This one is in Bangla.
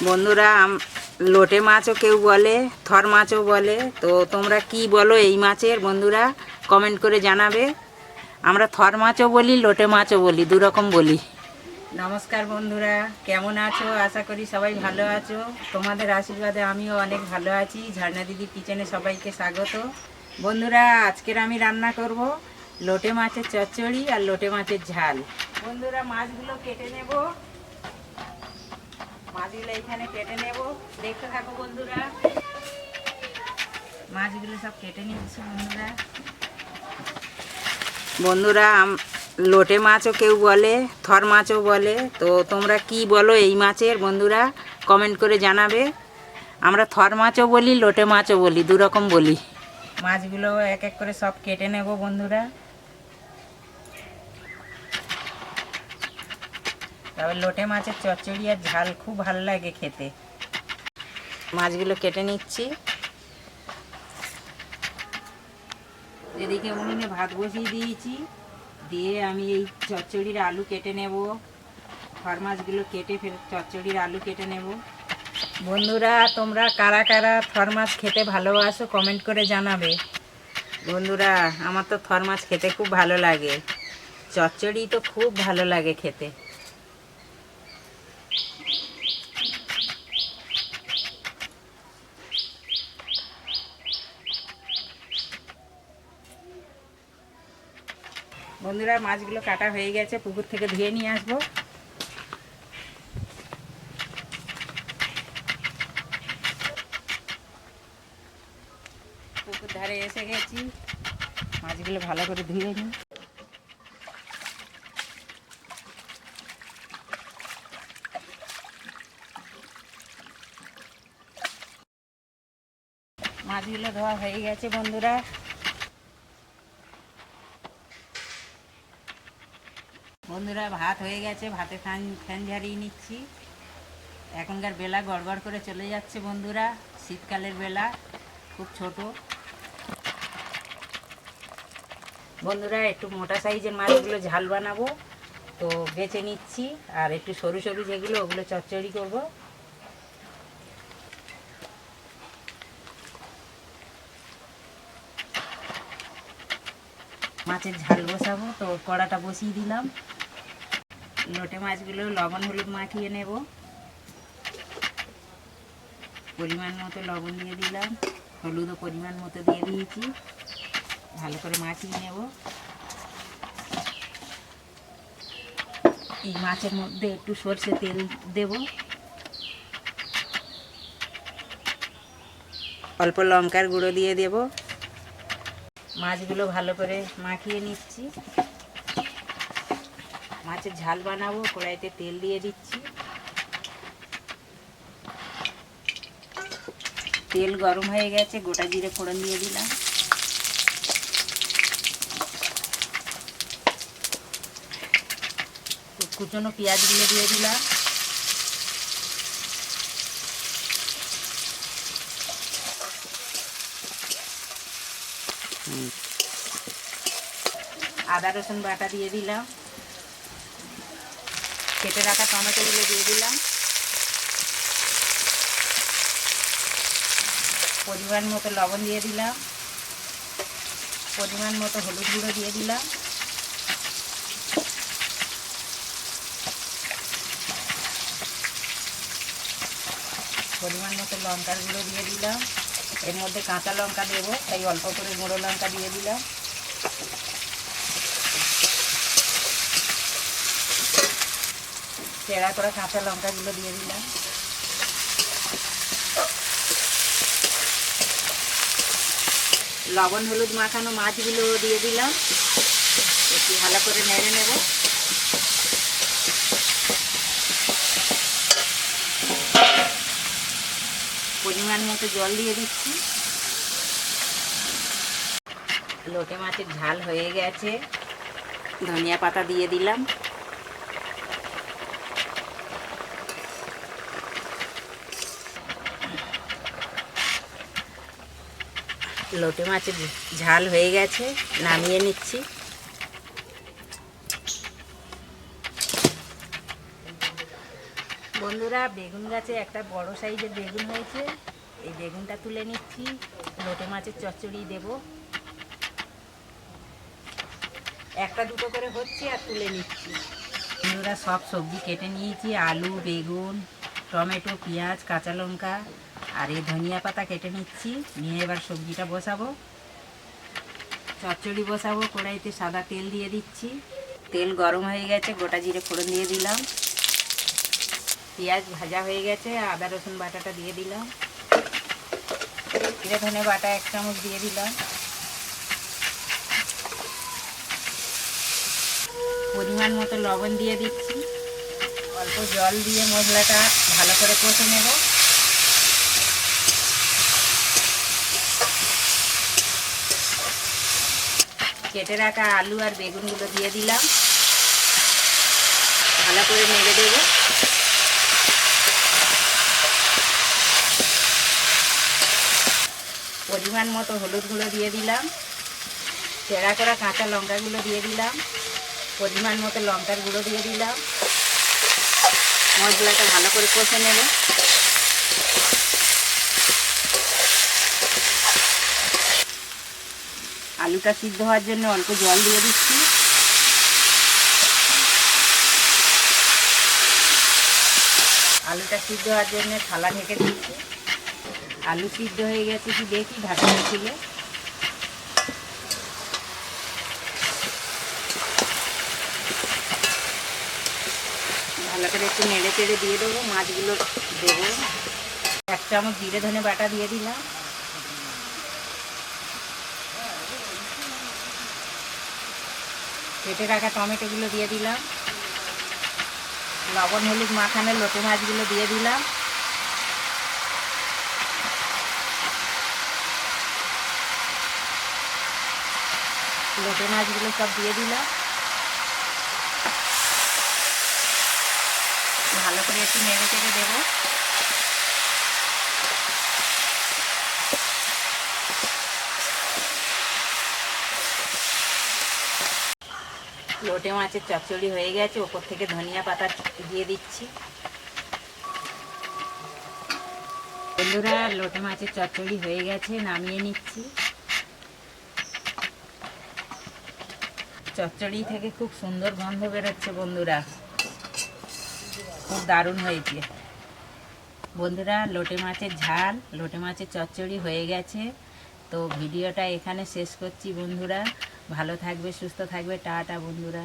বন্ধুরা লোটে মাছও কেউ বলে, থর মাছও বলে। তো তোমরা কি বলো এই মাছের? বন্ধুরা কমেন্ট করে জানাবে। আমরা থর মাছও বলি, লোটে মাছও বলি, দুরকম বলি। নমস্কার বন্ধুরা, কেমন আছো? আশা করি সবাই ভালো আছো। তোমাদের আশীর্বাদে আমিও অনেক ভালো আছি। ঝর্ণা দিদি কিচেনে সবাইকে স্বাগত। বন্ধুরা আজকের আমি রান্না করব লোটে মাছের চচ্চড়ি আর লোটে মাছের ঝাল। বন্ধুরা মাছগুলো কেটে নেব, মাছগুলো এইখানে কেটে নেব, দেখতে থাকো বন্ধুরা। মাছগুলো সব কেটে নিচ্ছি বন্ধুরা। বন্ধুরা লোটে মাছও কেউ বলে, থর মাছও বলে। তো তোমরা কি বলো এই মাছের? বন্ধুরা কমেন্ট করে জানাবে। আমরা থর মাছও বলি, লোটে মাছও বলি, দুরকম বলি। মাছগুলো এক এক করে সব কেটে নেব বন্ধুরা। তবে লোটে মাছের চচ্চড়ি আর ঝাল খুব ভালো লাগে খেতে। মাছগুলো কেটে নিচ্ছি। এদিকে উনুনে ভাত বসিয়ে দিয়েছি, দিয়ে আমি এই চচ্চড়ির আলু কেটে নেব। থর মাছগুলো কেটে ফের চচ্চড়ির আলু কেটে নেব। বন্ধুরা তোমরা কারা কারা থর মাছ খেতে ভালোবাসো কমেন্ট করে জানাবে। বন্ধুরা আমার তো থর মাছ খেতে খুব ভালো লাগে, চচ্চড়ি তো খুব ভালো লাগে খেতে। বন্ধুরা মাছগুলো কাটা হয়ে গেছে, পুকুর থেকে ধুয়ে নিয়ে আসবো। পুকুর ধারে এসে গেছি, মাছগুলো ভালো করে ধুয়ে নিই। মাছগুলো ধোয়া হয়ে গেছে বন্ধুরা। বন্ধুরা ভাত হয়ে গেছে, ভাতে ফ্যান ঝাড়িয়ে নিচ্ছি। এখনকার বেলা গড়গড় করে চলে যাচ্ছে বন্ধুরা, শীতকালের বেলা খুব ছোট। বন্ধুরা একটু মোটা সাইজের মাছগুলো ঝাল বানাবো, তো বেছে নিচ্ছি। আর একটু সরু সরু যেগুলো ওগুলো চচ্চড়ি করব। মাছের ঝাল বসাবো, তো কড়াটা বসিয়ে দিলাম। লোটে মাছগুলো লবণ হলুদ মাখিয়ে নেব। পরিমাণ মতো লবণ দিয়ে দিলাম, হলুদও পরিমাণ মতো দিয়ে দিয়েছি। ভালো করে মাখিয়ে নেব। এই মাছের মধ্যে একটু সরষে তেল দেব, অল্প লঙ্কার গুঁড়ো দিয়ে দেব। মাছগুলো ভালো করে মাখিয়ে নিচ্ছি। মাছের ঝাল বানাবো, কড়াইতে তেল দিয়ে দিচ্ছি। তেল গরম হয়ে গেছে, গোটা জিরে ফোড়ন দিয়ে দিলাম। কুচনো পেঁয়াজগুলো দিয়ে দিলাম। আদা রসুন বাটা দিয়ে দিলাম। কেটে রাখা টমেটোগুলো দিয়ে দিলাম। পরিমাণ মতো লবণ দিয়ে দিলাম। পরিমাণ মতো হলুদ গুঁড়ো দিয়ে দিলাম। পরিমাণ মতো লঙ্কার গুঁড়ো দিয়ে দিলাম। এর মধ্যে কাঁচা লঙ্কা দেবো, তাই অল্প করে গুঁড়ো লঙ্কা দিয়ে দিলাম। চেরা করা কাঁচা লঙ্কাগুলো দিয়ে দিলাম। লবণ হলুদ মাখানো মাছগুলো দিয়ে দিলাম। একটু ভালো করে নেড়ে নেব। পরিমাণ মতো জল দিয়ে দিচ্ছি। লোটে মাছের ঝাল হয়ে গেছে, ধনিয়া পাতা দিয়ে দিলাম। লোটে মাছের ঝাল হয়ে গেছে, নামিয়ে নিচ্ছি। বন্ধুরা, বেগুন গাছে একটা বড় সাইজের বেগুন হয়েছে। এই বেগুনটা তুলে নিচ্ছি, লোটে মাছের চচ্চড়ি দেব। একটা দুটো করে হচ্ছে আর তুলে নিচ্ছি। বন্ধুরা, সব সবজি কেটে নিয়েছি, আলু, বেগুন, টমেটো, পেঁয়াজ, কাঁচা লঙ্কা আর এই ধনিয়া পাতা কেটে নিচ্ছি। নিয়ে এবার সবজিটা বসাবো, চচ্চড়ি বসাবো। কড়াইতে সাদা তেল দিয়ে দিচ্ছি। তেল গরম হয়ে গেছে, গোটা জিরে ফোড়ন দিয়ে দিলাম। পেঁয়াজ ভাজা হয়ে গেছে, আদা রসুন বাটাটা দিয়ে দিলাম। জিরে ধনে বাটা 1 চামচ দিয়ে দিলাম। পরিমাণ মতো লবণ দিয়ে দিচ্ছি। অল্প জল দিয়ে মশলাটা ভালো করে কষে নেব। কেটে রাখা আলু আর বেগুনগুলো দিয়ে দিলাম, ভালো করে নেড়ে দেব। পরিমাণ মতো হলুদ গুঁড়ো দিয়ে দিলাম। চেরা করা কাঁচা লঙ্কাগুলো দিয়ে দিলাম। পরিমাণ মতো লঙ্কার গুঁড়ো দিয়ে দিলাম। মশলাটা ভালো করে কষে নেব। আলুটা সিদ্ধ হওয়ার জন্য অল্প জল দিয়ে দিচ্ছি। আলুটা সিদ্ধ হওয়ার জন্য থালা ঢেকে দিচ্ছি। আলু সিদ্ধ হয়ে গেছে কি দেখি ঢাকনা খুলে। ভালো করে একটু নেড়ে চেড়ে দিয়ে দেবো। মাছগুলো দেবো। 1 চামচ জিরে ধনে বাটা দিয়ে দিলাম। কেটে রাখা টমেটোগুলো দিয়ে দিলাম। লবণ হলুদ মাখানো লোটে মাছগুলো দিয়ে দিলাম। লোটে মাছগুলো সব দিয়ে দিলাম। ভালো করে একটু নেড়ে চেড়ে দেবো। লোটে মাছের চচ্চড়ি হয়ে গেছে, ওপর থেকে ধনিয়া পাতা দিয়ে দিচ্ছি। বন্ধুরা, লোটে মাছের চচ্চড়ি হয়ে গেছে, নামিয়ে নিচ্ছি। চচ্চড়ি থেকে খুব সুন্দর গন্ধ বেরোচ্ছে বন্ধুরা, খুব দারুণ হয়েছে। বন্ধুরা, লোটে মাছের ঝাল, লোটে মাছের চচ্চড়ি হয়ে গেছে। তো ভিডিওটা এখানে শেষ করছি বন্ধুরা। ভালো থাকবে, সুস্থ থাকবে। টাটা বন্ধুরা।